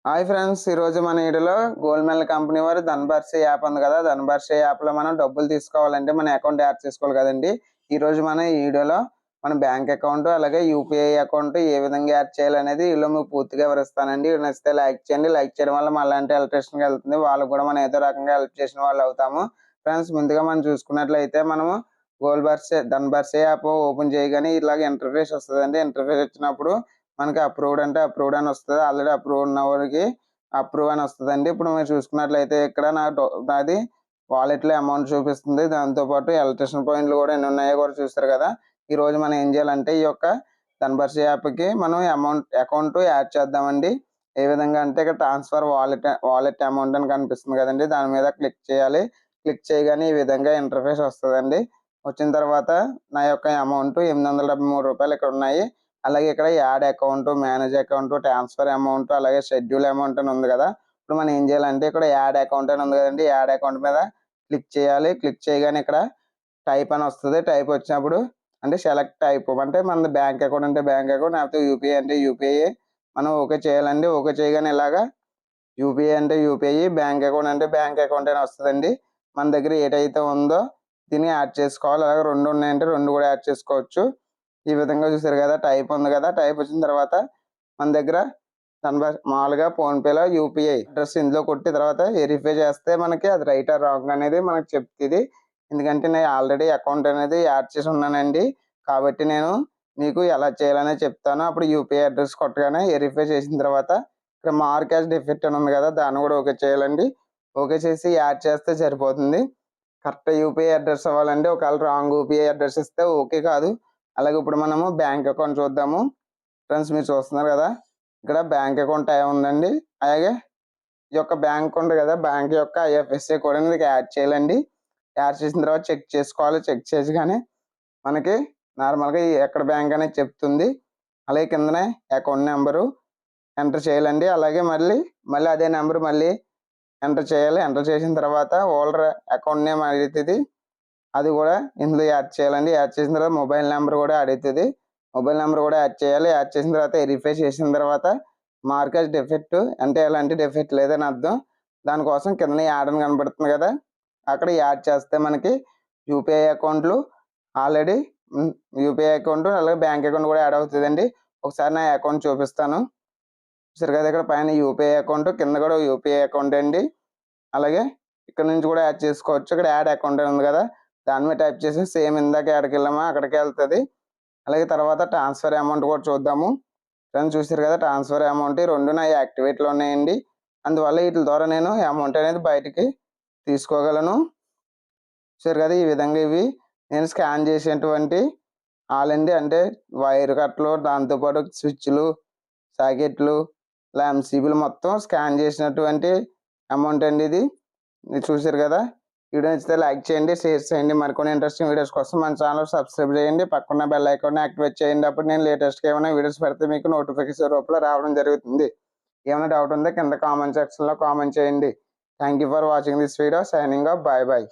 Hi friends, ఈరోజు మన వీడియోలో గోల్డ్మెల్ కంపెనీ వారు ధన్‌బర్షి యాప్ ఉంది కదా! ధన్‌బర్షి యాప్‌లో మనం డబ్బులు తీసుకోవాలంటే మన అకౌంట్ యాడ్ చేసుకోవాలి కదండీ! ఈరోజు మనం ఈ వీడియోలో మన బ్యాంక్ అకౌంట్ అలాగే యూపీఐ అకౌంట్ ఏ విధంగా యాడ్ చేయాలనేది వీడియోలో మీకు పూర్తిగా వివరిస్తానండి. వీడియో నచ్చితే లైక్ చేయండి. లైక్ చేయడం వల్ల మనలాంటి ఎలక్ట్రీషియన్‌కి వెళ్తుంది. వాళ్ళకి కూడా మనం ఏదో రకంగా హెల్ప్ చేసిన వాళ్ళు అవుతాము. ఫ్రెండ్స్, ముందుగా మనం చూసుకున్నట్లయితే మనము ధన్‌బర్షి యాప్ ఓపెన్ చేయగానే ఇలాగ ఇంటర్ఫేస్ వస్తదండి. ఇంటర్ఫేస్ వచ్చినప్పుడు మనకి అప్రూవ్డ్ అంటే అప్రూవ్డ్ అని వస్తది. ఆల్రెడీ అప్రూవ్ ఉన్న వారికి అప్రూవ్ అని వస్తదండి. ఇప్పుడు మీరు చూసుకున్నట్లయితే ఇక్కడ నాది వాలెట్‌లో అమౌంట్ చూపిస్తుంది. దాంతో పాటు ఎలక్ట్రిషన్ పాయింట్లు కూడా ఎన్ని ఉన్నాయో కూడా చూస్తారు కదా! ఈరోజు మనం ఏం చేయాలంటే ఈ యొక్క ధన్‌బర్షి యాప్‌కి మనం అకౌంట్ యాడ్ చేద్దామండి. ఏ విధంగా అంటే ఇక్కడ ట్రాన్స్‌ఫర్ వాలెట్ అమౌంట్ అని కనిపిస్తుంది కదండీ! దాని మీద క్లిక్ చేయాలి. క్లిక్ చేయగానే ఈ విధంగా ఇంటర్ఫేస్ వస్తదండి. వచ్చిన తర్వాత నా యొక్క అమౌంట్ రూ. 873 ఇక్కడ ఉన్నాయి. అలాగే ఇక్కడ add account, manage account, transfer amount, అలాగే షెడ్యూల్ అమౌంట్ అని ఉంది కదా! ఇప్పుడు మనం ఏం చేయాలంటే ఇక్కడ యాడ్ అకౌంట్ అని ఉంది కదండీ! యాడ్ అకౌంట్ మీద క్లిక్ చేయాలి. క్లిక్ చేయగానే ఇక్కడ టైప్ అని వస్తది. టైప్ వచ్చినప్పుడు అంటే సెలెక్ట్ టైప్ అంటే మనది బ్యాంక్ అకౌంట్ అంటే బ్యాంక్ అకౌంట్, లేకపోతే యూపీఐ అంటే యూపీఐ మనం ఓకే చేయాలండి. ఓకే చేయగానే ఇలాగా యూపీఐ అంటే యూపీఐ, బ్యాంక్ అకౌంట్ అంటే బ్యాంక్ అకౌంట్ అని వస్తదండి. మన దగ్గర ఏదైతే ఉందో దీన్ని యాడ్ చేసుకోవాలి. అలాగే 2 ఉన్నాయంటే 2 కూడా యాడ్ చేసుకోవచ్చు. ఈ విధంగా చూసారు కదా! టైప్ ఉంది కదా! టైప్ వచ్చిన తర్వాత మన దగ్గర మామూలుగా ఫోన్‌పేలో యూపీఐ అడ్రెస్ ఇందులో కొట్టిన తర్వాత వెరిఫై చేస్తే మనకి అది రైట్ ఆర్ రాంగ్ అనేది మనకు చెప్తది. ఎందుకంటే నేను ఆల్రెడీ అకౌంట్ అనేది యాడ్ చేసి ఉన్నానండి. కాబట్టి నేను మీకు ఎలా చేయాలనేది చెప్తాను. అప్పుడు యూపీఐ అడ్రెస్ కొట్టగానే వెరిఫై చేసిన తర్వాత ఇక్కడ మార్క్ యాస్ డిఫెక్ట్ అని ఉంది కదా! దాన్ని కూడా ఓకే చేయాలండి. ఓకే చేసి యాడ్ చేస్తే సరిపోతుంది. కరెక్ట్ యూపీఐ అడ్రెస్ అవ్వాలండి. ఒకవేళ రాంగ్ యూపీఐ అడ్రెస్ ఇస్తే ఓకే కాదు. అలాగే ఇప్పుడు మనము బ్యాంక్ అకౌంట్ చూద్దాము. ఫ్రెండ్స్, మీరు చూస్తున్నారు కదా! ఇక్కడ బ్యాంక్ అకౌంట్ ఉందండి. అలాగే ఈ యొక్క బ్యాంక్ ఉంది కదా! బ్యాంక్ యొక్క ఐఎఫ్ఎస్‌సి కోడ్‌ని దీనికి యాడ్ చేయాలండి. యాడ్ చేసిన తర్వాత చెక్ చేసుకోవాలి. చెక్ చేయగానే మనకి నార్మల్‌గా ఎక్కడ బ్యాంక్ అనేది చెప్తుంది. అలాగే కిందనే అకౌంట్ నంబరు ఎంటర్ చేయాలండి. అలాగే మళ్ళీ అదే నంబర్ ఎంటర్ చేయాలి. ఎంటర్ చేసిన తర్వాత హోల్డర్ అకౌంట్ నేమ్ అడుగుతది. అది కూడా ఇందులో యాడ్ చేయాలండి. యాడ్ చేసిన తర్వాత మొబైల్ నంబర్ కూడా అడుగుతది. మొబైల్ నంబర్ కూడా యాడ్ చేయాలి. యాడ్ చేసిన తర్వాత వెరిఫై చేసిన తర్వాత మార్క్ యాస్ డిఫెక్ట్ అంటే ఎలాంటి డిఫెక్ట్ లేదని అర్థం. దానికోసం కిందన యాడ్ అని కనబడుతుంది కదా! అక్కడ యాడ్ చేస్తే మనకి యూపీఐ అకౌంట్‌లు ఆల్రెడీ యూపీఐ అకౌంట్ అలాగే బ్యాంక్ అకౌంట్ కూడా యాడ్ అవుతదండి. ఒకసారి నా అకౌంట్ చూపిస్తాను. చూసారు కదా! ఇక్కడ పైన యూపీఐ అకౌంట్, కింద కూడా యూపీఐ అకౌంట్ అండి. అలాగే ఇక్కడ నుంచి కూడా యాడ్ చేసుకోవచ్చు. ఇక్కడ యాడ్ అకౌంట్ అని ఉంది కదా! దాని మీద టైప్ చేసి సేమ్ ఇందాక ఎక్కడికెళ్ళామో అక్కడికే ఎళ్తది. అలాగే తర్వాత ట్రాన్స్‌ఫర్ అమౌంట్ కూడా చూద్దాము. ఫ్రెండ్స్, చూసారు కదా! ట్రాన్స్‌ఫర్ అమౌంట్ ఈ 2 నాయి యాక్టివేట్‌లో ఉన్నాయండి. అందువల్ల వీటిల ద్వారా నేను అమౌంట్ అనేది బయటికి తీసుకోగలను. చూసారు కదా! ఈ విధంగా ఇవి నేను స్కాన్ చేసినటువంటి ఆలండి. అంటే వైర్ కట్లు, దాంతో పాటు స్విచ్‌లు, సాకెట్లు, ఎంసీబీలు మొత్తం స్కాన్ చేసినటువంటి అమౌంట్ అండి ఇది. మీరు చూసారు కదా! వీడియో నచ్చితే లైక్ చేయండి, షేర్ చేయండి. మరికొన్ని ఇంట్రెస్టింగ్ వీడియోస్ కోసం మన ఛానల్ సబ్స్క్రైబ్ చేయండి. పక్కన బెల్ ఐకాన్‌ని యాక్టివేట్ చేయండి. అప్పుడు నేను లేటెస్ట్‌గా ఏమైనా వీడియోస్ పెడితే మీకు నోటిఫికేషన్ రూపంలో రావడం జరుగుతుంది. ఏమైనా డౌట్ ఉంటే కింద కామెంట్ సెక్షన్‌లో కామెంట్ చేయండి. Thank you for watching this video. Signing off. By by.